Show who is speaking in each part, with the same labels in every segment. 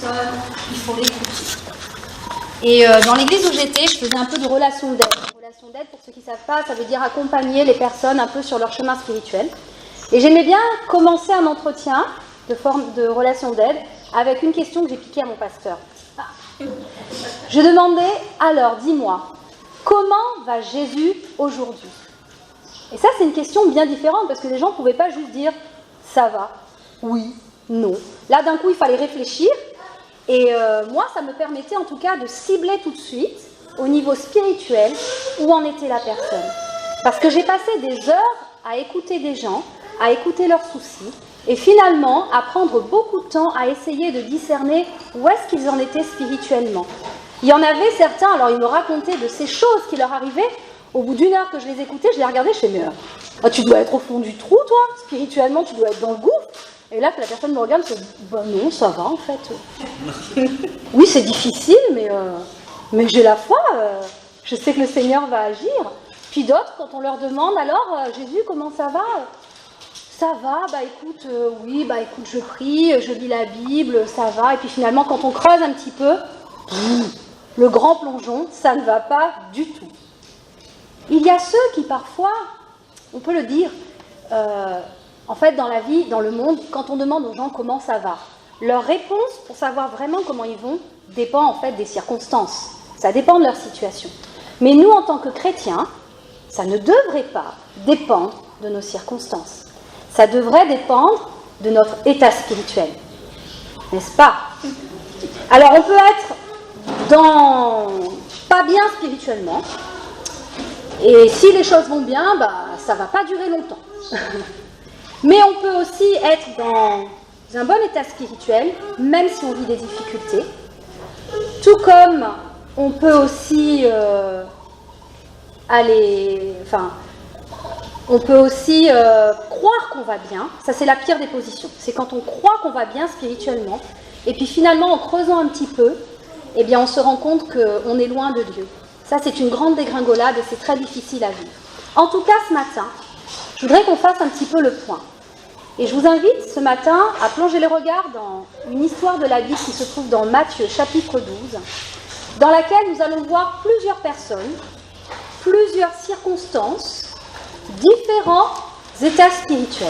Speaker 1: personne, il faut l'écouter. Et dans l'église où j'étais, je faisais un peu de relation d'aide. Relation d'aide, pour ceux qui ne savent pas, ça veut dire accompagner les personnes un peu sur leur chemin spirituel. Et j'aimais bien commencer un entretien de relation d'aide avec une question que j'ai piquée à mon pasteur. Je demandais, alors dis-moi, comment va Jésus aujourd'hui? Et ça, c'est une question bien différente, parce que les gens ne pouvaient pas juste dire « ça va »,« oui »,« non ». Là, d'un coup, il fallait réfléchir. Et moi, ça me permettait en tout cas de cibler tout de suite, au niveau spirituel, où en était la personne. Parce que j'ai passé des heures à écouter des gens, à écouter leurs soucis, et finalement à prendre beaucoup de temps à essayer de discerner où est-ce qu'ils en étaient spirituellement. Il y en avait certains, alors ils me racontaient de ces choses qui leur arrivaient. Au bout d'une heure que je les écoutais, je les regardais, je fais mais tu dois être au fond du trou, toi, spirituellement, tu dois être dans le gouffre. Et là, que la personne me regarde, je dis non, ça va en fait. Oui, c'est difficile, mais j'ai la foi, je sais que le Seigneur va agir. Puis d'autres, quand on leur demande, alors Jésus, comment ça va? Ça va, écoute, oui, écoute, je prie, je lis la Bible, ça va. Et puis finalement, quand on creuse un petit peu, le grand plongeon, ça ne va pas du tout. Il y a ceux qui parfois, on peut le dire, en fait dans la vie, dans le monde, quand on demande aux gens comment ça va, leur réponse pour savoir vraiment comment ils vont dépend en fait des circonstances. Ça dépend de leur situation. Mais nous, en tant que chrétiens, ça ne devrait pas dépendre de nos circonstances. Ça devrait dépendre de notre état spirituel. N'est-ce pas? Alors on peut être pas bien spirituellement, et si les choses vont bien, ça ne va pas durer longtemps. Mais on peut aussi être dans un bon état spirituel, même si on vit des difficultés. Tout comme on peut aussi croire qu'on va bien. Ça, c'est la pire des positions. C'est quand on croit qu'on va bien spirituellement, et puis finalement, en creusant un petit peu, eh bien, on se rend compte qu'on est loin de Dieu. Ça, c'est une grande dégringolade et c'est très difficile à vivre. En tout cas, ce matin, je voudrais qu'on fasse un petit peu le point. Et je vous invite ce matin à plonger les regards dans une histoire de la Bible qui se trouve dans Matthieu, chapitre 12, dans laquelle nous allons voir plusieurs personnes, plusieurs circonstances, différents états spirituels.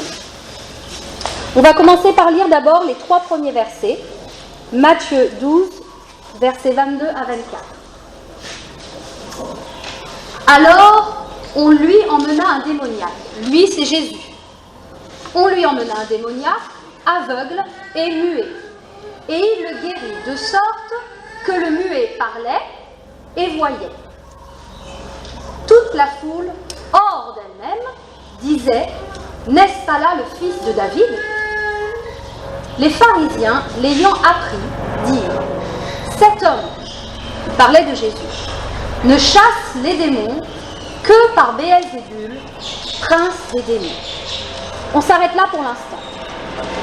Speaker 1: On va commencer par lire d'abord les 3 premiers versets. Matthieu 12, versets 22 à 24. Alors, on lui emmena un démoniaque. Lui, c'est Jésus. On lui emmena un démoniaque, aveugle et muet. Et il le guérit, de sorte que le muet parlait et voyait. Toute la foule, hors d'elle-même, disait « N'est-ce pas là le fils de David ?» Les pharisiens, l'ayant appris, dirent « Cet homme, il parlait de Jésus, ne chasse les démons que par Béelzébul, prince des démons. » On s'arrête là pour l'instant.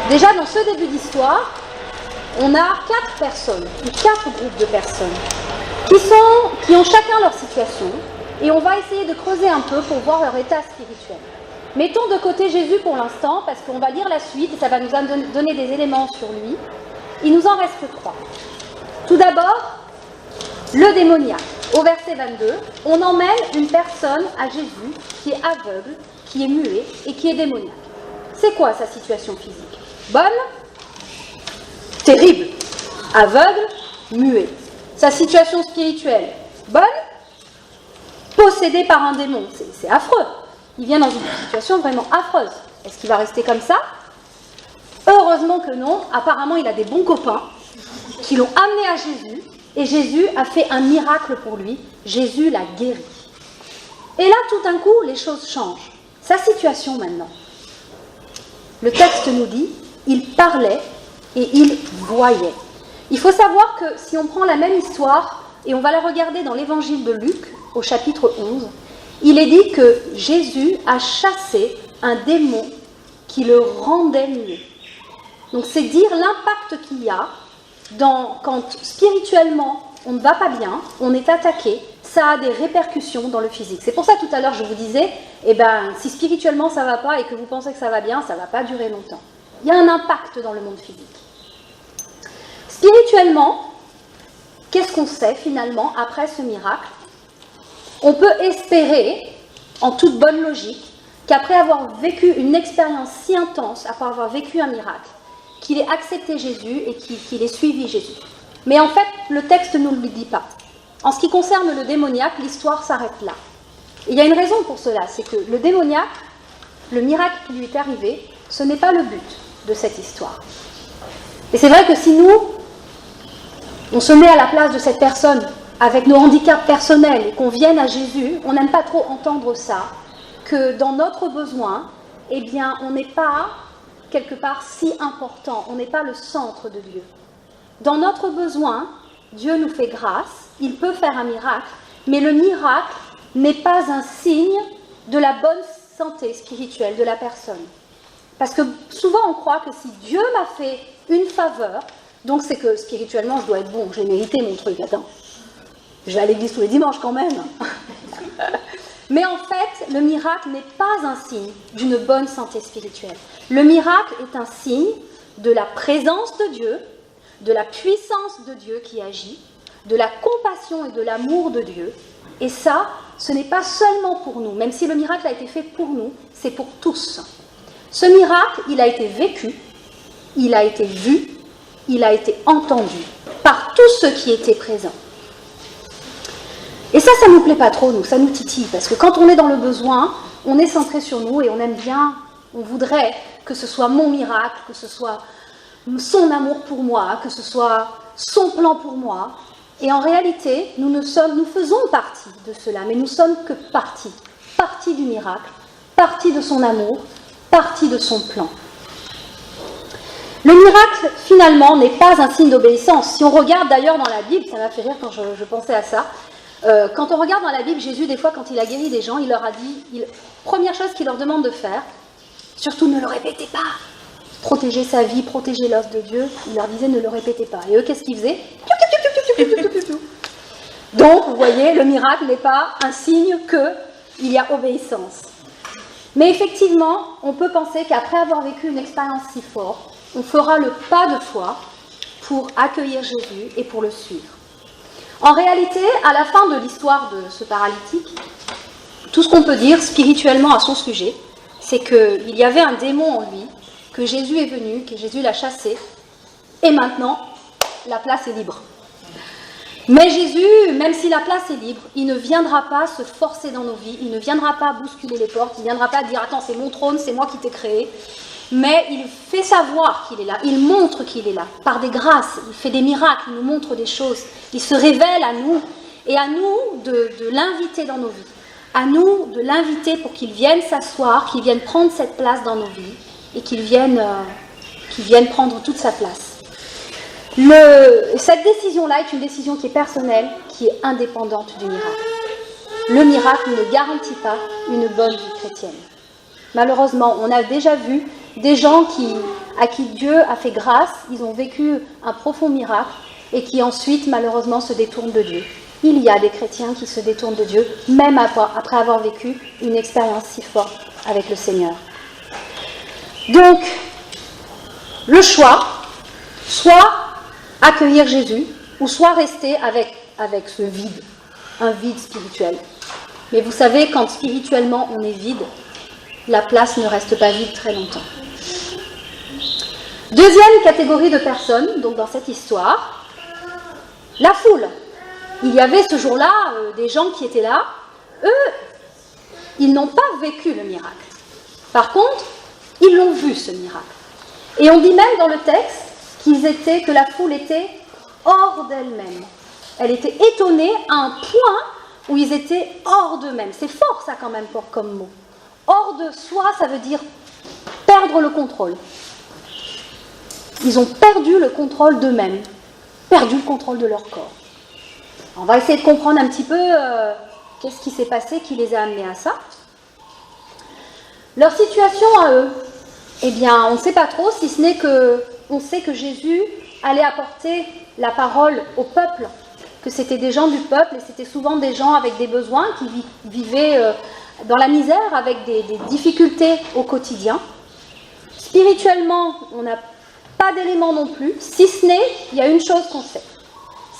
Speaker 1: Déjà, dans ce début d'histoire, on a 4 personnes, ou 4 groupes de personnes, qui ont chacun leur situation, et on va essayer de creuser un peu pour voir leur état spirituel. Mettons de côté Jésus pour l'instant, parce qu'on va lire la suite, et ça va nous donner des éléments sur lui. Il nous en reste 3. Tout d'abord, le démoniaque. Au verset 22, on emmène une personne à Jésus qui est aveugle, qui est muet et qui est démoniaque. C'est quoi sa situation physique? Bonne? Terrible. Aveugle, muet. Sa situation spirituelle? Bonne? Possédé par un démon. C'est affreux. Il vient dans une situation vraiment affreuse. Est-ce qu'il va rester comme ça? Heureusement que non. Apparemment, il a des bons copains qui l'ont amené à Jésus. Et Jésus a fait un miracle pour lui. Jésus l'a guéri. Et là, tout d'un coup, les choses changent. Sa situation maintenant. Le texte nous dit, il parlait et il voyait. Il faut savoir que si on prend la même histoire, et on va la regarder dans l'évangile de Luc, au chapitre 11, il est dit que Jésus a chassé un démon qui le rendait muet. Donc c'est dire l'impact qu'il y a quand spirituellement on ne va pas bien, on est attaqué, ça a des répercussions dans le physique. C'est pour ça tout à l'heure je vous disais, si spirituellement ça ne va pas et que vous pensez que ça va bien, ça ne va pas durer longtemps. Il y a un impact dans le monde physique. Spirituellement, qu'est-ce qu'on sait finalement après ce miracle? On peut espérer, en toute bonne logique, qu'après avoir vécu une expérience si intense, après avoir vécu un miracle, qu'il ait accepté Jésus et qu'il ait suivi Jésus. Mais en fait, le texte ne nous le dit pas. En ce qui concerne le démoniaque, l'histoire s'arrête là. Et il y a une raison pour cela, c'est que le démoniaque, le miracle qui lui est arrivé, ce n'est pas le but de cette histoire. Et c'est vrai que si nous, on se met à la place de cette personne avec nos handicaps personnels et qu'on vienne à Jésus, on n'aime pas trop entendre ça, que dans notre besoin, eh bien, on n'est pas quelque part si important, on n'est pas le centre de Dieu. Dans notre besoin, Dieu nous fait grâce, il peut faire un miracle, mais le miracle n'est pas un signe de la bonne santé spirituelle de la personne. Parce que souvent on croit que si Dieu m'a fait une faveur, donc c'est que spirituellement je dois être bon, j'ai mérité mon truc, attends. Je vais à l'église tous les dimanches quand même. Mais en fait, le miracle n'est pas un signe d'une bonne santé spirituelle. Le miracle est un signe de la présence de Dieu, de la puissance de Dieu qui agit, de la compassion et de l'amour de Dieu. Et ça, ce n'est pas seulement pour nous, même si le miracle a été fait pour nous, c'est pour tous. Ce miracle, il a été vécu, il a été vu, il a été entendu par tous ceux qui étaient présents. Et ça ne nous plaît pas trop, nous, ça nous titille, parce que quand on est dans le besoin, on est centré sur nous et on aime bien, on voudrait que ce soit mon miracle, que ce soit son amour pour moi, que ce soit son plan pour moi. Et en réalité, nous faisons partie de cela, mais nous sommes que partie du miracle, partie de son amour, partie de son plan. Le miracle, finalement, n'est pas un signe d'obéissance. Si on regarde d'ailleurs dans la Bible, ça m'a fait rire quand je pensais à ça, quand on regarde dans la Bible, Jésus, des fois, quand il a guéri des gens, il leur a dit, première chose qu'il leur demande de faire, surtout ne le répétez pas, protéger sa vie, protéger l'œuvre de Dieu, il leur disait ne le répétez pas. Et eux, qu'est-ce qu'ils faisaient? Donc, vous voyez, le miracle n'est pas un signe qu'il y a obéissance. Mais effectivement, on peut penser qu'après avoir vécu une expérience si forte, on fera le pas de foi pour accueillir Jésus et pour le suivre. En réalité, à la fin de l'histoire de ce paralytique, tout ce qu'on peut dire spirituellement à son sujet, c'est qu'il y avait un démon en lui, que Jésus est venu, que Jésus l'a chassé, et maintenant, la place est libre. Mais Jésus, même si la place est libre, il ne viendra pas se forcer dans nos vies, il ne viendra pas bousculer les portes, il ne viendra pas dire « Attends, c'est mon trône, c'est moi qui t'ai créé ». Mais il fait savoir qu'il est là, il montre qu'il est là, par des grâces, il fait des miracles, il nous montre des choses, il se révèle à nous, et à nous de l'inviter dans nos vies, à nous de l'inviter pour qu'il vienne s'asseoir, qu'il vienne prendre cette place dans nos vies, et qu'il vienne prendre toute sa place. Cette décision-là est une décision qui est personnelle, qui est indépendante du miracle. Le miracle ne garantit pas une bonne vie chrétienne. Malheureusement, on a déjà vu des gens à qui Dieu a fait grâce, ils ont vécu un profond miracle et qui ensuite, malheureusement, se détournent de Dieu. Il y a des chrétiens qui se détournent de Dieu, même après avoir vécu une expérience si forte avec le Seigneur. Donc, le choix, soit accueillir Jésus, ou soit rester avec ce vide, un vide spirituel. Mais vous savez, quand spirituellement on est vide, la place ne reste pas vide très longtemps. Deuxième catégorie de personnes, donc dans cette histoire, la foule. Il y avait ce jour-là des gens qui étaient là. Eux, ils n'ont pas vécu le miracle. Par contre, ils l'ont vu, ce miracle. Et on dit même dans le texte que la foule était hors d'elle-même. Elle était étonnée à un point où ils étaient hors d'eux-mêmes. C'est fort ça quand même comme mot. Hors de soi, ça veut dire perdre le contrôle. Ils ont perdu le contrôle d'eux-mêmes, perdu le contrôle de leur corps. On va essayer de comprendre un petit peu qu'est-ce qui s'est passé, qui les a amenés à ça. Leur situation à eux, eh bien, on ne sait pas trop, si ce n'est qu'on sait que Jésus allait apporter la parole au peuple, que c'était des gens du peuple, et c'était souvent des gens avec des besoins, qui vivaient dans la misère, avec des difficultés au quotidien. Spirituellement, on a pas d'éléments non plus, si ce n'est, il y a une chose qu'on sait.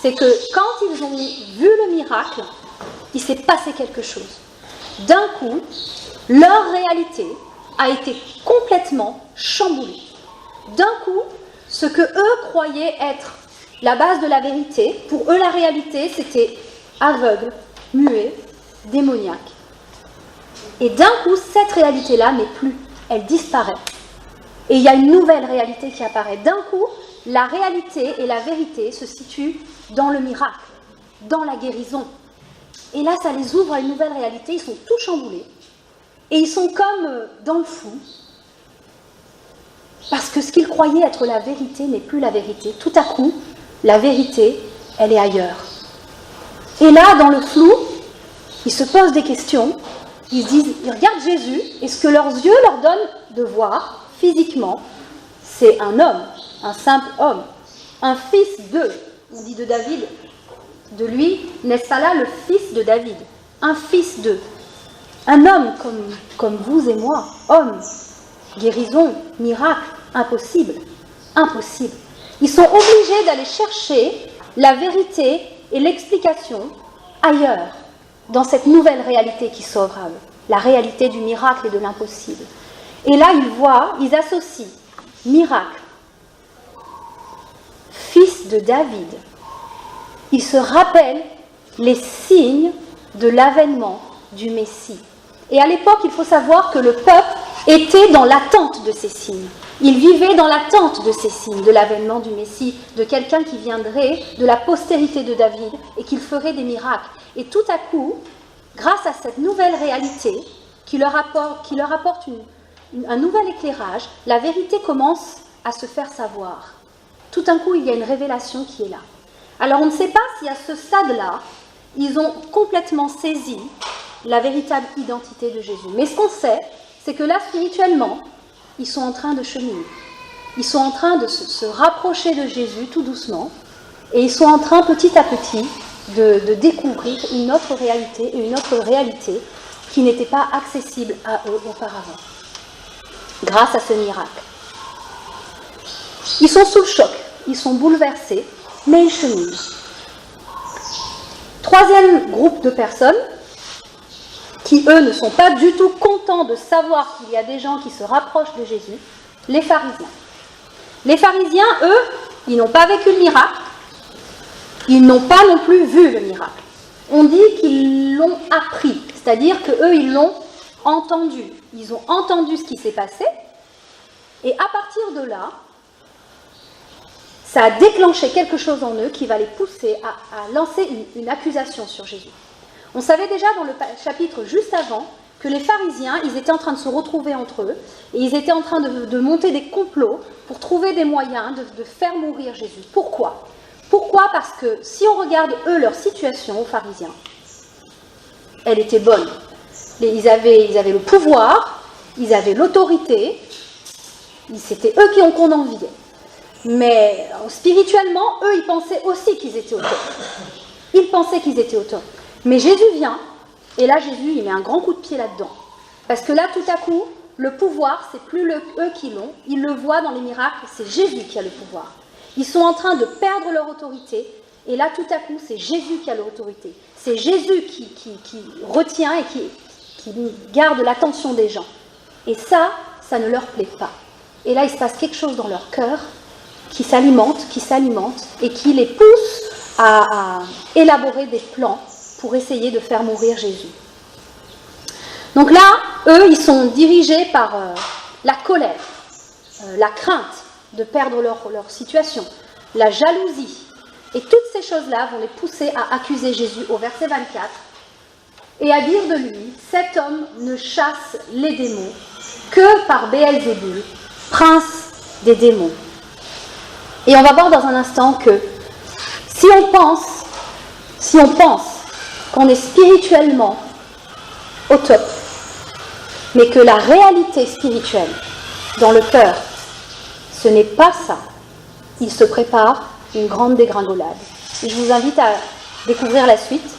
Speaker 1: C'est que quand ils ont vu le miracle, il s'est passé quelque chose. D'un coup, leur réalité a été complètement chamboulée. D'un coup, ce que eux croyaient être la base de la vérité, pour eux la réalité, c'était aveugle, muet, démoniaque. Et d'un coup, cette réalité-là n'est plus, elle disparaît. Et il y a une nouvelle réalité qui apparaît. D'un coup, la réalité et la vérité se situent dans le miracle, dans la guérison. Et là, ça les ouvre à une nouvelle réalité, ils sont tous chamboulés. Et ils sont comme dans le flou. Parce que ce qu'ils croyaient être la vérité n'est plus la vérité. Tout à coup, la vérité, elle est ailleurs. Et là, dans le flou, ils se posent des questions. Ils regardent Jésus, et ce que leurs yeux leur donnent de voir, physiquement, c'est un homme, un simple homme, un fils d'eux. On dit de David, de lui, n'est-ce pas là le fils de David? Un fils d'eux. Un homme comme vous et moi, homme, guérison, miracle, impossible, impossible. Ils sont obligés d'aller chercher la vérité et l'explication ailleurs, dans cette nouvelle réalité qui s'ouvre à eux, la réalité du miracle et de l'impossible. Et là, ils associent miracle, fils de David. Ils se rappellent les signes de l'avènement du Messie. Et à l'époque, il faut savoir que le peuple était dans l'attente de ces signes. Il vivait dans l'attente de ces signes, de l'avènement du Messie, de quelqu'un qui viendrait de la postérité de David et qui ferait des miracles. Et tout à coup, grâce à cette nouvelle réalité qui leur apporte un nouvel éclairage, la vérité commence à se faire savoir. Tout d'un coup, il y a une révélation qui est là. Alors on ne sait pas si à ce stade-là, ils ont complètement saisi la véritable identité de Jésus. Mais ce qu'on sait, c'est que là, spirituellement, ils sont en train de cheminer. Ils sont en train de se rapprocher de Jésus tout doucement, et ils sont en train petit à petit de découvrir une autre réalité, et une autre réalité qui n'était pas accessible à eux auparavant, grâce à ce miracle. Ils sont sous le choc, ils sont bouleversés, mais ils cheminent. Troisième groupe de personnes qui, eux, ne sont pas du tout contents de savoir qu'il y a des gens qui se rapprochent de Jésus, les pharisiens. Les pharisiens, eux, ils n'ont pas vécu le miracle, ils n'ont pas non plus vu le miracle. On dit qu'ils l'ont appris, c'est-à-dire qu'eux, ils l'ont entendu. Ils ont entendu ce qui s'est passé, et à partir de là, ça a déclenché quelque chose en eux qui va les pousser à lancer une accusation sur Jésus. On savait déjà dans le chapitre juste avant que les pharisiens, ils étaient en train de se retrouver entre eux et ils étaient en train de monter des complots pour trouver des moyens de faire mourir Jésus. Pourquoi ? Pourquoi ? Parce que si on regarde eux leur situation aux pharisiens, elle était bonne. Ils avaient le pouvoir, ils avaient l'autorité, c'était eux qu'on enviait. Mais spirituellement, eux, ils pensaient aussi qu'ils étaient au top. Ils pensaient qu'ils étaient au top. Mais Jésus vient, et là, Jésus, il met un grand coup de pied là-dedans. Parce que là, tout à coup, le pouvoir, c'est plus eux qui l'ont. Ils le voient dans les miracles, c'est Jésus qui a le pouvoir. Ils sont en train de perdre leur autorité, et là, tout à coup, c'est Jésus qui a l'autorité. C'est Jésus qui retient et qui garde l'attention des gens. Et ça ne leur plaît pas. Et là, il se passe quelque chose dans leur cœur qui s'alimente, et qui les pousse à élaborer des plans pour essayer de faire mourir Jésus. Donc là, eux, ils sont dirigés par la colère, la crainte de perdre leur situation, la jalousie. Et toutes ces choses-là vont les pousser à accuser Jésus au verset 24 et à dire de lui, cet homme ne chasse les démons que par Béelzébul, prince des démons. Et on va voir dans un instant que si on pense qu'on est spirituellement au top, mais que la réalité spirituelle dans le cœur, ce n'est pas ça, il se prépare une grande dégringolade. Et je vous invite à découvrir la suite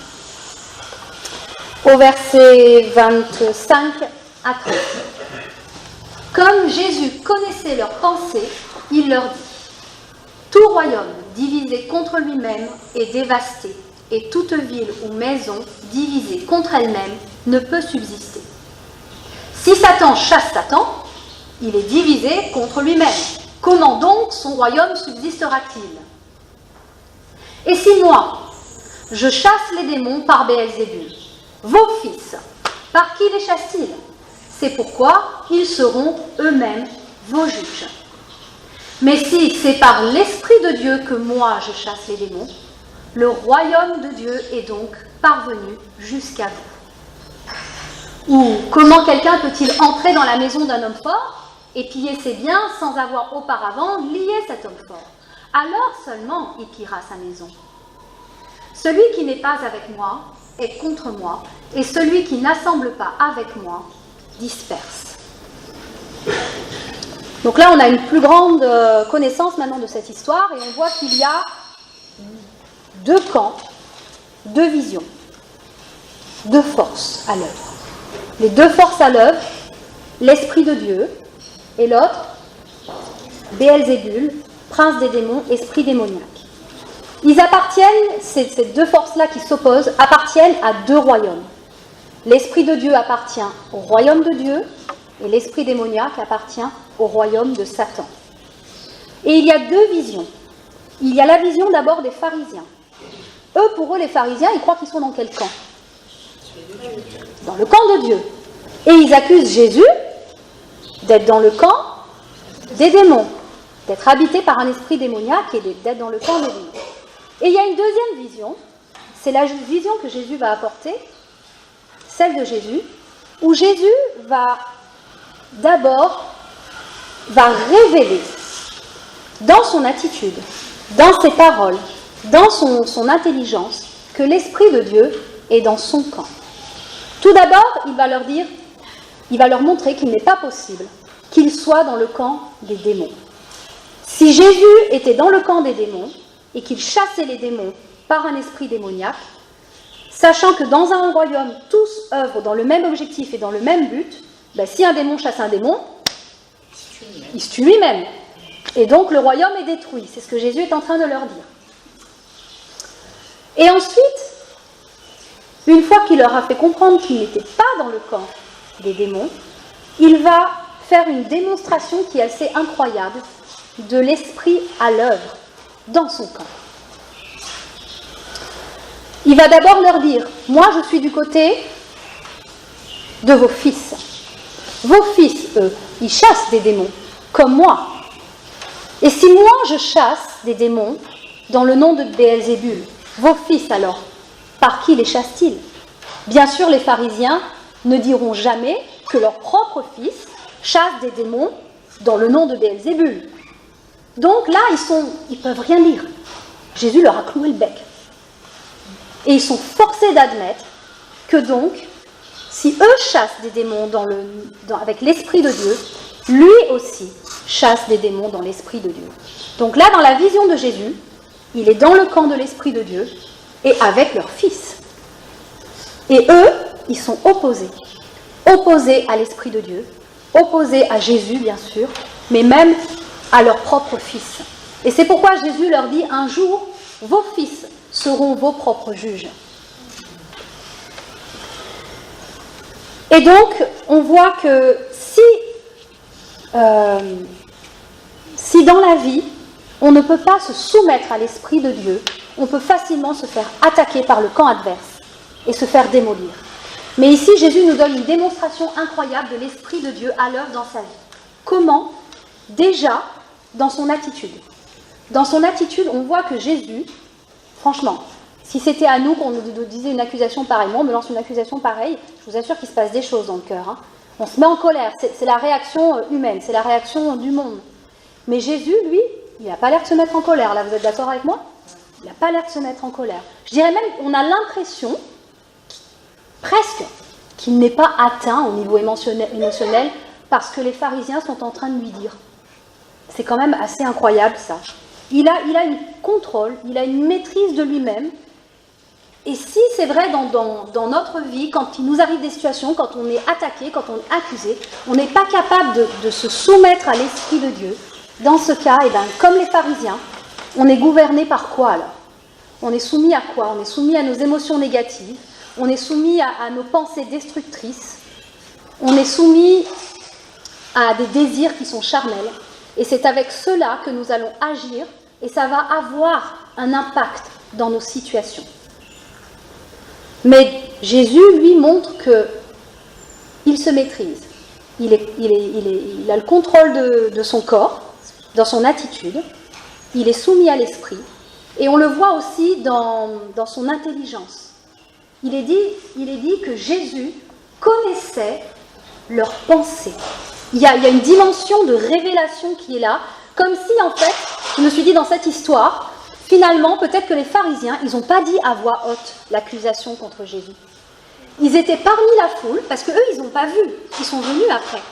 Speaker 1: au verset 25 à 30. Comme Jésus connaissait leurs pensées, il leur dit, royaume divisé contre lui-même est dévasté, et toute ville ou maison divisée contre elle-même ne peut subsister. Si Satan chasse Satan, il est divisé contre lui-même. Comment donc son royaume subsistera-t-il? Et si moi, je chasse les démons par Béelzébul, vos fils, par qui les chassent-ils? C'est pourquoi ils seront eux-mêmes vos juges. Mais si c'est par l'Esprit de Dieu que moi je chasse les démons, le royaume de Dieu est donc parvenu jusqu'à vous. Ou comment quelqu'un peut-il entrer dans la maison d'un homme fort et piller ses biens sans avoir auparavant lié cet homme fort? Alors seulement il pillera sa maison. Celui qui n'est pas avec moi est contre moi, et celui qui n'assemble pas avec moi disperse. Donc là, on a une plus grande connaissance maintenant de cette histoire, et on voit qu'il y a deux camps, deux visions, deux forces à l'œuvre. Les deux forces à l'œuvre, l'Esprit de Dieu, et l'autre, Béelzébul, prince des démons, esprit démoniaque. Ils appartiennent, ces deux forces-là qui s'opposent, appartiennent à deux royaumes. L'Esprit de Dieu appartient au royaume de Dieu, et l'esprit démoniaque appartient au royaume de Satan. Et il y a deux visions. Il y a la vision d'abord des pharisiens. Pour eux, les pharisiens, ils croient qu'ils sont dans quel camp? Dans le camp de Dieu. Et ils accusent Jésus d'être dans le camp des démons, d'être habité par un esprit démoniaque et d'être dans le camp des démons. Et il y a une deuxième vision, c'est la vision que Jésus va apporter, celle de Jésus, où Jésus va révéler dans son attitude, dans ses paroles, dans son intelligence, que l'Esprit de Dieu est dans son camp. Tout d'abord, il va leur montrer qu'il n'est pas possible qu'il soit dans le camp des démons. Si Jésus était dans le camp des démons et qu'il chassait les démons par un esprit démoniaque, sachant que dans un royaume, tous œuvrent dans le même objectif et dans le même but, si un démon chasse un démon, il se tue lui-même. Et donc le royaume est détruit. C'est ce que Jésus est en train de leur dire. Et ensuite, une fois qu'il leur a fait comprendre qu'il n'était pas dans le camp des démons, il va faire une démonstration qui est assez incroyable de l'esprit à l'œuvre dans son camp. Il va d'abord leur dire, moi je suis du côté de vos fils. Vos fils, eux, ils chassent des démons, comme moi. Et si moi je chasse des démons dans le nom de Béelzébul, vos fils alors, par qui les chassent-ils? Bien sûr, les pharisiens ne diront jamais que leurs propres fils chassent des démons dans le nom de Béelzébul. Donc là, ils peuvent rien dire. Jésus leur a cloué le bec. Et ils sont forcés d'admettre que donc, si eux chassent des démons avec l'Esprit de Dieu, lui aussi chasse des démons dans l'Esprit de Dieu. Donc là, dans la vision de Jésus, il est dans le camp de l'Esprit de Dieu et avec leur fils. Et eux, ils sont opposés. Opposés à l'Esprit de Dieu, opposés à Jésus, bien sûr, mais même à leur propre fils. Et c'est pourquoi Jésus leur dit, un jour, vos fils seront vos propres juges. Et donc, on voit que si dans la vie, on ne peut pas se soumettre à l'Esprit de Dieu, on peut facilement se faire attaquer par le camp adverse et se faire démolir. Mais ici, Jésus nous donne une démonstration incroyable de l'Esprit de Dieu à l'œuvre dans sa vie. Comment? Déjà, dans son attitude. Dans son attitude, on voit que Jésus, franchement, si c'était à nous qu'on nous disait une accusation pareille, moi on me lance une accusation pareille, je vous assure qu'il se passe des choses dans le cœur. On se met en colère, c'est la réaction humaine, c'est la réaction du monde. Mais Jésus, lui, il n'a pas l'air de se mettre en colère. Là, vous êtes d'accord avec moi? Il n'a pas l'air de se mettre en colère. Je dirais même, on a l'impression, presque, qu'il n'est pas atteint au niveau émotionnel parce que les pharisiens sont en train de lui dire. C'est quand même assez incroyable, ça. Il a une contrôle, il a une maîtrise de lui-même. Et si c'est vrai dans notre vie, quand il nous arrive des situations, quand on est attaqué, quand on est accusé, on n'est pas capable de se soumettre à l'Esprit de Dieu. Dans ce cas, comme les pharisiens, On est gouverné par quoi alors? On est soumis à quoi? On est soumis à nos émotions négatives, on est soumis à nos pensées destructrices, on est soumis à des désirs qui sont charnels, et c'est avec cela que nous allons agir, et ça va avoir un impact dans nos situations. Mais Jésus, lui, montre qu'il se maîtrise. Il a le contrôle de son corps, dans son attitude. Il est soumis à l'esprit. Et on le voit aussi dans son intelligence. Il est dit que Jésus connaissait leurs pensées. Il y a une dimension de révélation qui est là, comme si, en fait, je me suis dit dans cette histoire, finalement, peut-être que les pharisiens, ils n'ont pas dit à voix haute l'accusation contre Jésus. Ils étaient parmi la foule, parce qu'eux, ils n'ont pas vu, ils sont venus après.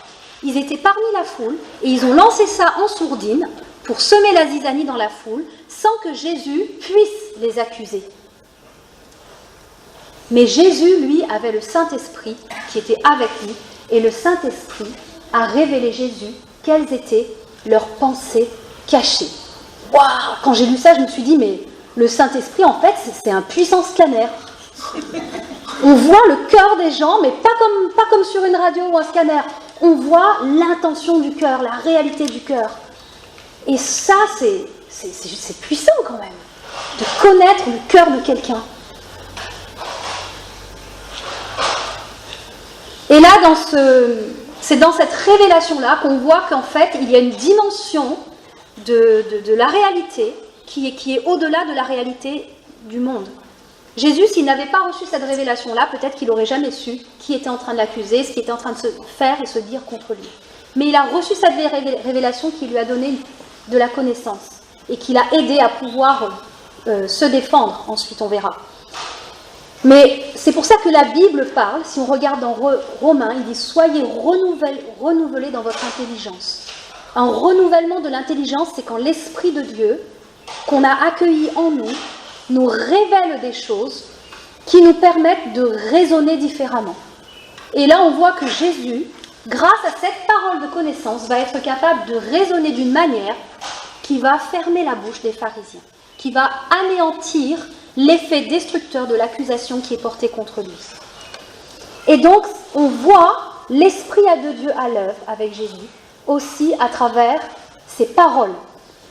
Speaker 1: Ils étaient parmi la foule, et ils ont lancé ça en sourdine, pour semer la zizanie dans la foule, sans que Jésus puisse les accuser. Mais Jésus, lui, avait le Saint-Esprit qui était avec lui, et le Saint-Esprit a révélé Jésus quelles étaient leurs pensées cachées. Waouh! Quand j'ai lu ça, je me suis dit, mais le Saint-Esprit, en fait, c'est un puissant scanner. On voit le cœur des gens, mais pas comme sur une radio ou un scanner. On voit l'intention du cœur, la réalité du cœur. Et ça, c'est puissant quand même, de connaître le cœur de quelqu'un. Et là, c'est dans cette révélation-là qu'on voit qu'en fait, il y a une dimension de la réalité qui est au-delà de la réalité du monde. Jésus, s'il n'avait pas reçu cette révélation-là, peut-être qu'il n'aurait jamais su qui était en train de l'accuser, ce qui était en train de se faire et se dire contre lui. Mais il a reçu cette révélation qui lui a donné de la connaissance et qui l'a aidé à pouvoir se défendre, ensuite on verra. Mais c'est pour ça que la Bible parle, si on regarde dans Romains, il dit « Soyez renouvelés dans votre intelligence ». Un renouvellement de l'intelligence, c'est quand l'Esprit de Dieu, qu'on a accueilli en nous révèle des choses qui nous permettent de raisonner différemment. Et là, on voit que Jésus, grâce à cette parole de connaissance, va être capable de raisonner d'une manière qui va fermer la bouche des pharisiens, qui va anéantir l'effet destructeur de l'accusation qui est portée contre lui. Et donc, on voit l'Esprit de Dieu à l'œuvre avec Jésus, aussi à travers ses paroles.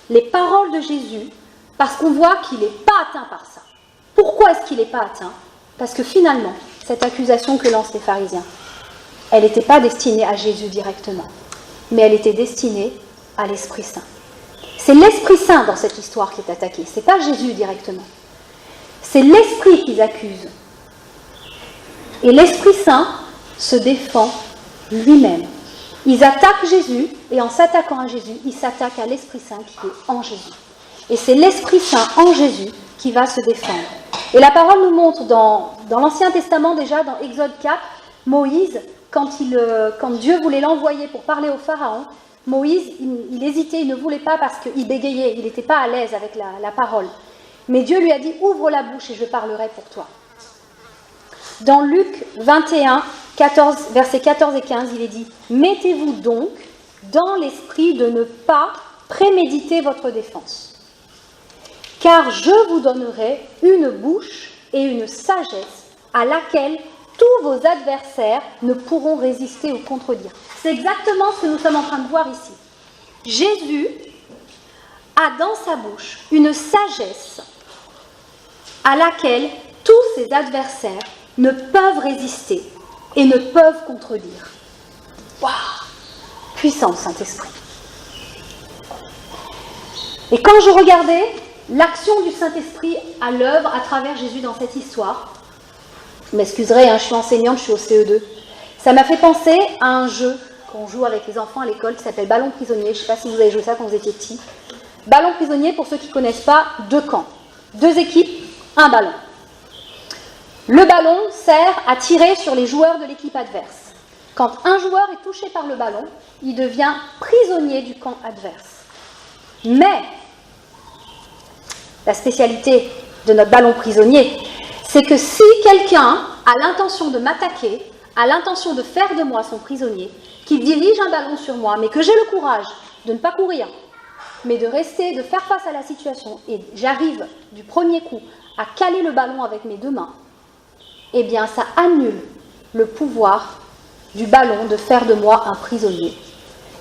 Speaker 1: Les paroles de Jésus, parce qu'on voit qu'il n'est pas atteint par ça. Pourquoi est-ce qu'il n'est pas atteint? Parce que finalement, cette accusation que lancent les pharisiens, elle n'était pas destinée à Jésus directement, mais elle était destinée à l'Esprit Saint. C'est l'Esprit Saint dans cette histoire qui est attaqué, ce n'est pas Jésus directement. C'est l'Esprit qu'ils accusent. Et l'Esprit Saint se défend lui-même. Ils attaquent Jésus, et en s'attaquant à Jésus, ils s'attaquent à l'Esprit Saint qui est en Jésus. Et c'est l'Esprit Saint en Jésus qui va se défendre. Et la parole nous montre dans l'Ancien Testament, déjà dans Exode 4, Moïse, quand Dieu voulait l'envoyer pour parler au Pharaon, Moïse, il hésitait, il ne voulait pas parce qu'il bégayait, il n'était pas à l'aise avec la parole. Mais Dieu lui a dit, ouvre la bouche et je parlerai pour toi. Dans Luc 21, versets 14 et 15, il est dit, mettez-vous donc dans l'esprit de ne pas préméditer votre défense. Car je vous donnerai une bouche et une sagesse à laquelle tous vos adversaires ne pourront résister ou contredire. C'est exactement ce que nous sommes en train de voir ici. Jésus a dans sa bouche une sagesse à laquelle tous ses adversaires ne peuvent résister et ne peuvent contredire. Waouh! Puissant Saint-Esprit. Et quand je regardais l'action du Saint-Esprit à l'œuvre à travers Jésus dans cette histoire, vous m'excuserez, je suis enseignante, je suis au CE2, ça m'a fait penser à un jeu qu'on joue avec les enfants à l'école qui s'appelle Ballon prisonnier. Je ne sais pas si vous avez joué ça quand vous étiez petits. Ballon prisonnier, pour ceux qui ne connaissent pas, 2 camps, 2 équipes, 1 ballon. Le ballon sert à tirer sur les joueurs de l'équipe adverse. Quand un joueur est touché par le ballon, il devient prisonnier du camp adverse. Mais la spécialité de notre ballon prisonnier, c'est que si quelqu'un a l'intention de m'attaquer, a l'intention de faire de moi son prisonnier, qu'il dirige un ballon sur moi, mais que j'ai le courage de ne pas courir, mais de rester, de faire face à la situation, et j'arrive du premier coup à caler le ballon avec mes 2 mains, eh bien ça annule le pouvoir du ballon de faire de moi un prisonnier.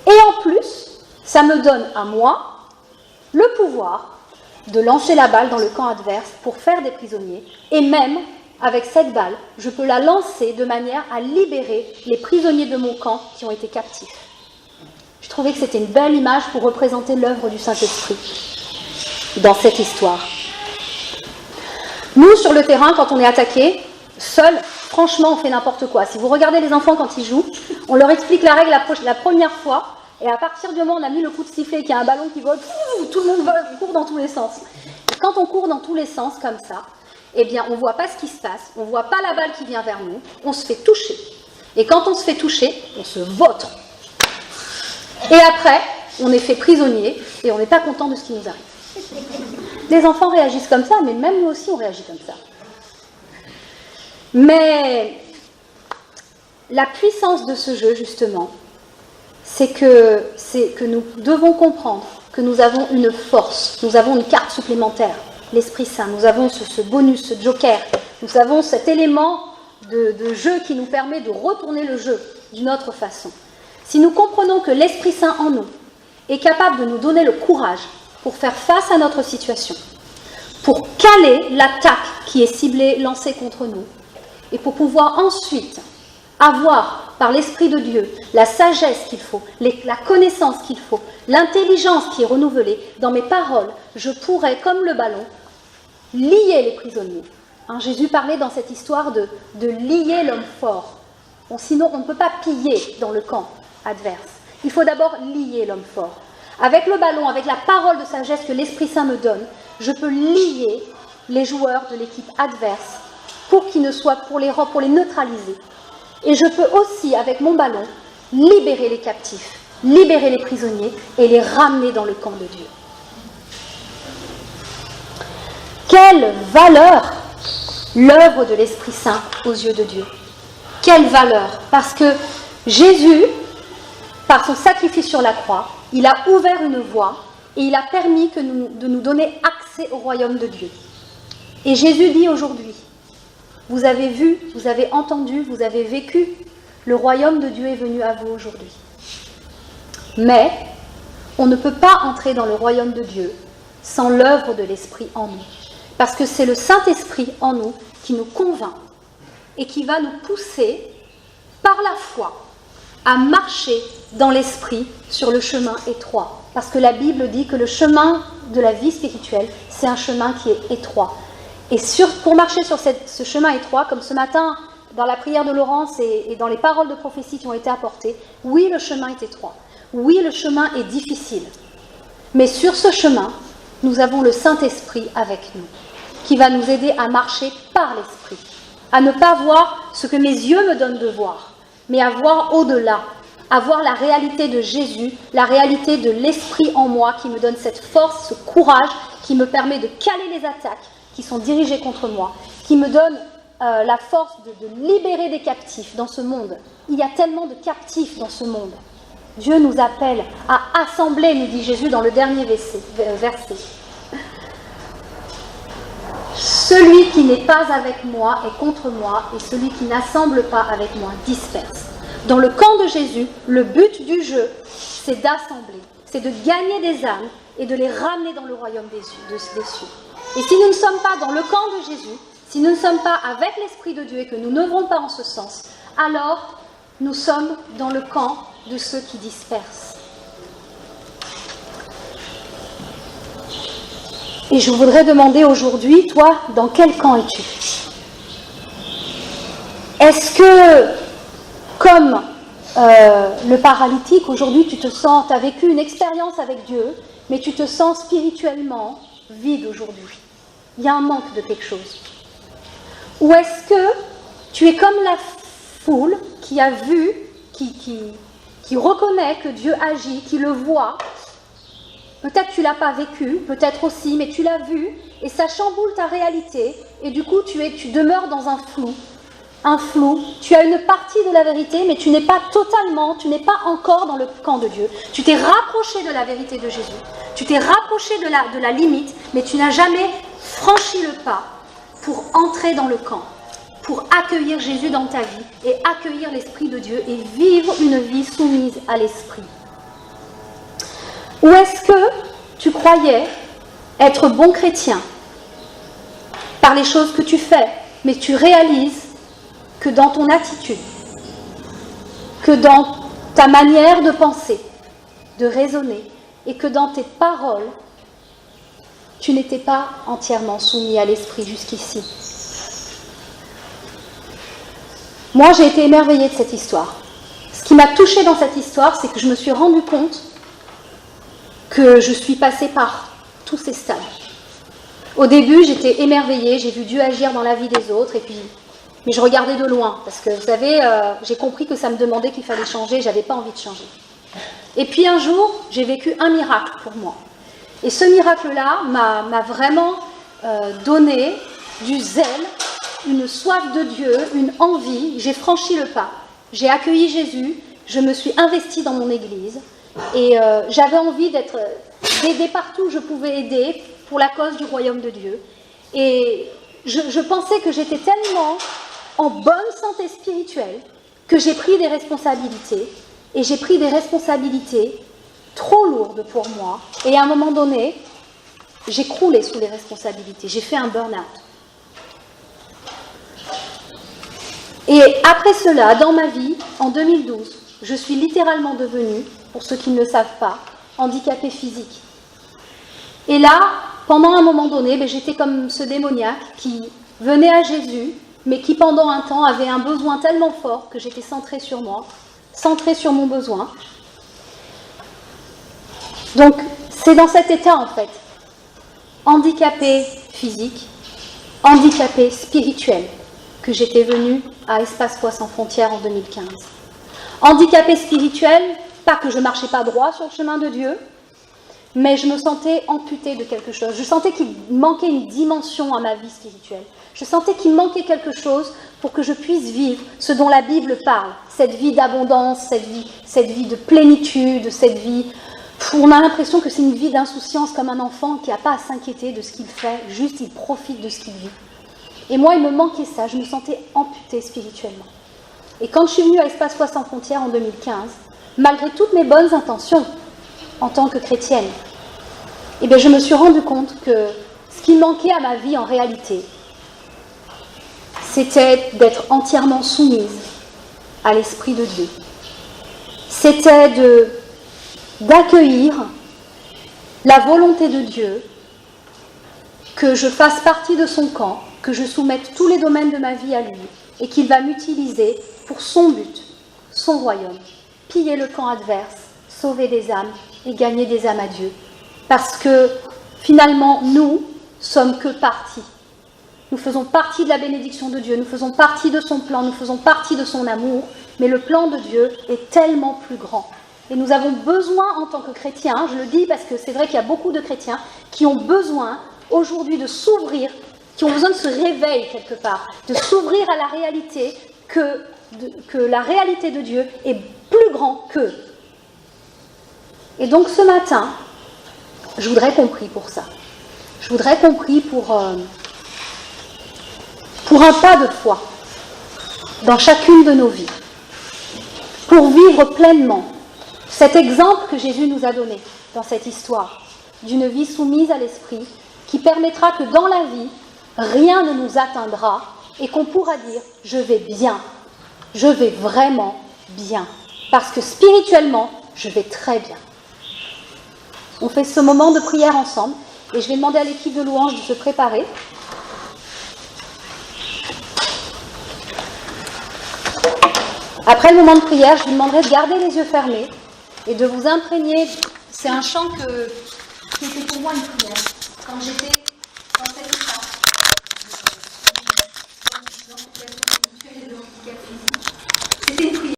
Speaker 1: Et en plus, ça me donne à moi le pouvoir de lancer la balle dans le camp adverse pour faire des prisonniers, et même avec cette balle, je peux la lancer de manière à libérer les prisonniers de mon camp qui ont été captifs. Je trouvais que c'était une belle image pour représenter l'œuvre du Saint-Esprit dans cette histoire. Nous, sur le terrain, quand on est attaqué, seuls, franchement, on fait n'importe quoi. Si vous regardez les enfants quand ils jouent, on leur explique la règle la première fois, et à partir du moment où on a mis le coup de sifflet et qu'il y a un ballon qui vole, tout le monde court dans tous les sens. Et quand on court dans tous les sens comme ça, eh bien, on ne voit pas ce qui se passe, on ne voit pas la balle qui vient vers nous, on se fait toucher. Et quand on se fait toucher, on se vautre. Et après, on est fait prisonnier et on n'est pas content de ce qui nous arrive. Les enfants réagissent comme ça, mais même nous aussi, on réagit comme ça. Mais la puissance de ce jeu, justement, c'est que nous devons comprendre que nous avons une force, nous avons une carte supplémentaire, l'Esprit Saint, nous avons ce bonus, ce joker, nous avons cet élément de jeu qui nous permet de retourner le jeu d'une autre façon. Si nous comprenons que l'Esprit Saint en nous est capable de nous donner le courage pour faire face à notre situation, pour caler l'attaque qui est ciblée, lancée contre nous, et pour pouvoir ensuite avoir, par l'Esprit de Dieu, la sagesse qu'il faut, la connaissance qu'il faut, l'intelligence qui est renouvelée, dans mes paroles, je pourrais, comme le ballon, lier les prisonniers. Jésus parlait dans cette histoire de lier l'homme fort. Bon, sinon, on ne peut pas piller dans le camp adverse. Il faut d'abord lier l'homme fort. Avec le ballon, avec la parole de sagesse que l'Esprit Saint me donne, je peux lier les joueurs de l'équipe adverse pour les neutraliser. Et je peux aussi, avec mon ballon, libérer les captifs, libérer les prisonniers et les ramener dans le camp de Dieu. Quelle valeur l'œuvre de l'Esprit Saint aux yeux de Dieu. Quelle valeur! Parce que Jésus, par son sacrifice sur la croix, il a ouvert une voie et il a permis de nous donner accès au royaume de Dieu. Et Jésus dit aujourd'hui, vous avez vu, vous avez entendu, vous avez vécu, le royaume de Dieu est venu à vous aujourd'hui. Mais on ne peut pas entrer dans le royaume de Dieu sans l'œuvre de l'Esprit en nous. Parce que c'est le Saint-Esprit en nous qui nous convainc et qui va nous pousser par la foi à marcher dans l'Esprit sur le chemin étroit. Parce que la Bible dit que le chemin de la vie spirituelle, c'est un chemin qui est étroit. Et pour marcher sur ce chemin étroit, comme ce matin, dans la prière de Laurence et dans les paroles de prophétie qui ont été apportées, oui, le chemin est étroit. Oui, le chemin est difficile. Mais sur ce chemin, nous avons le Saint-Esprit avec nous, qui va nous aider à marcher par l'Esprit, à ne pas voir ce que mes yeux me donnent de voir, mais à voir au-delà, à voir la réalité de Jésus, la réalité de l'Esprit en moi qui me donne cette force, ce courage, qui me permet de caler les attaques qui sont dirigées contre moi, qui me donne la force de libérer des captifs dans ce monde. Il y a tellement de captifs dans ce monde. Dieu nous appelle à assembler, nous dit Jésus dans le dernier verset. Celui qui n'est pas avec moi est contre moi, et celui qui n'assemble pas avec moi disperse. Dans le camp de Jésus, le but du jeu, c'est d'assembler, c'est de gagner des âmes et de les ramener dans le royaume des cieux. Et si nous ne sommes pas dans le camp de Jésus, si nous ne sommes pas avec l'Esprit de Dieu et que nous n'œuvrons pas en ce sens, alors nous sommes dans le camp de ceux qui dispersent. Et je voudrais demander aujourd'hui, toi, dans quel camp es-tu? Est-ce que, comme le paralytique, aujourd'hui tu as vécu une expérience avec Dieu, mais tu te sens spirituellement vide aujourd'hui? Il y a un manque de quelque chose. Ou est-ce que tu es comme la foule qui a vu, qui reconnaît que Dieu agit, qui le voit? Peut-être tu ne l'as pas vécu, peut-être aussi, mais tu l'as vu, et ça chamboule ta réalité, et du coup tu demeures dans un flou. un flou, tu as une partie de la vérité, mais tu n'es pas totalement, tu n'es pas encore dans le camp de Dieu. Tu t'es rapproché de la vérité de Jésus, tu t'es rapproché de la limite, mais tu n'as jamais franchi le pas pour entrer dans le camp, pour accueillir Jésus dans ta vie et accueillir l'Esprit de Dieu et vivre une vie soumise à l'Esprit. Ou est-ce que tu croyais être bon chrétien par les choses que tu fais, mais tu réalises que dans ton attitude, que dans ta manière de penser, de raisonner, et que dans tes paroles, tu n'étais pas entièrement soumis à l'Esprit jusqu'ici. Moi, j'ai été émerveillée de cette histoire. Ce qui m'a touchée dans cette histoire, c'est que je me suis rendu compte que je suis passée par tous ces stades. Au début, j'étais émerveillée, j'ai vu Dieu agir dans la vie des autres, mais je regardais de loin, parce que vous savez, j'ai compris que ça me demandait qu'il fallait changer, je n'avais pas envie de changer. Et puis un jour, j'ai vécu un miracle pour moi. Et ce miracle-là m'a vraiment donné du zèle, une soif de Dieu, une envie. J'ai franchi le pas, j'ai accueilli Jésus, je me suis investie dans mon église, et j'avais envie d'aider partout où je pouvais aider pour la cause du royaume de Dieu. Et je pensais que j'étais tellement en bonne santé spirituelle que j'ai pris des responsabilités, et j'ai pris des responsabilités trop lourdes pour moi. Et à un moment donné, j'ai croulé sous les responsabilités, j'ai fait un burn-out. Et après cela, dans ma vie, en 2012, je suis littéralement devenue, pour ceux qui ne le savent pas, handicapée physique. Et là, pendant un moment donné, j'étais comme ce démoniaque qui venait à Jésus, mais qui pendant un temps avait un besoin tellement fort que j'étais centrée sur moi, centrée sur mon besoin. Donc, c'est dans cet état en fait, handicapée physique, handicapée spirituelle, que j'étais venue à Espace Foi Sans Frontières en 2015. Handicapée spirituelle, pas que je ne marchais pas droit sur le chemin de Dieu, mais je me sentais amputée de quelque chose. Je sentais qu'il manquait une dimension à ma vie spirituelle. Je sentais qu'il manquait quelque chose pour que je puisse vivre ce dont la Bible parle, cette vie d'abondance, cette vie de plénitude, cette vie... On a l'impression que c'est une vie d'insouciance comme un enfant qui n'a pas à s'inquiéter de ce qu'il fait, juste il profite de ce qu'il vit. Et moi, il me manquait ça, je me sentais amputée spirituellement. Et quand je suis venue à Espace Foi Sans Frontières en 2015, malgré toutes mes bonnes intentions en tant que chrétienne, je me suis rendu compte que ce qui manquait à ma vie en réalité, c'était d'être entièrement soumise à l'Esprit de Dieu. C'était d'accueillir la volonté de Dieu, que je fasse partie de son camp, que je soumette tous les domaines de ma vie à lui, et qu'il va m'utiliser pour son but, son royaume, piller le camp adverse, sauver des âmes et gagner des âmes à Dieu. Parce que finalement, nous sommes que partie. Nous faisons partie de la bénédiction de Dieu, nous faisons partie de son plan, nous faisons partie de son amour, mais le plan de Dieu est tellement plus grand. Et nous avons besoin en tant que chrétiens, je le dis parce que c'est vrai qu'il y a beaucoup de chrétiens qui ont besoin aujourd'hui de s'ouvrir, qui ont besoin de ce réveil quelque part, de s'ouvrir à la réalité que la réalité de Dieu est plus grand qu'eux. Et donc ce matin, je voudrais qu'on prie pour ça. Je voudrais qu'on prie pour un pas de foi dans chacune de nos vies, pour vivre pleinement cet exemple que Jésus nous a donné dans cette histoire, d'une vie soumise à l'Esprit, qui permettra que dans la vie, rien ne nous atteindra et qu'on pourra dire « je vais bien, je vais vraiment bien », parce que spirituellement, je vais très bien. On fait ce moment de prière ensemble et je vais demander à l'équipe de louange de se préparer. Après le moment de prière, je vous demanderai de garder les yeux fermés et de vous imprégner. C'est un chant qui était pour moi une prière. Quand j'étais dans cette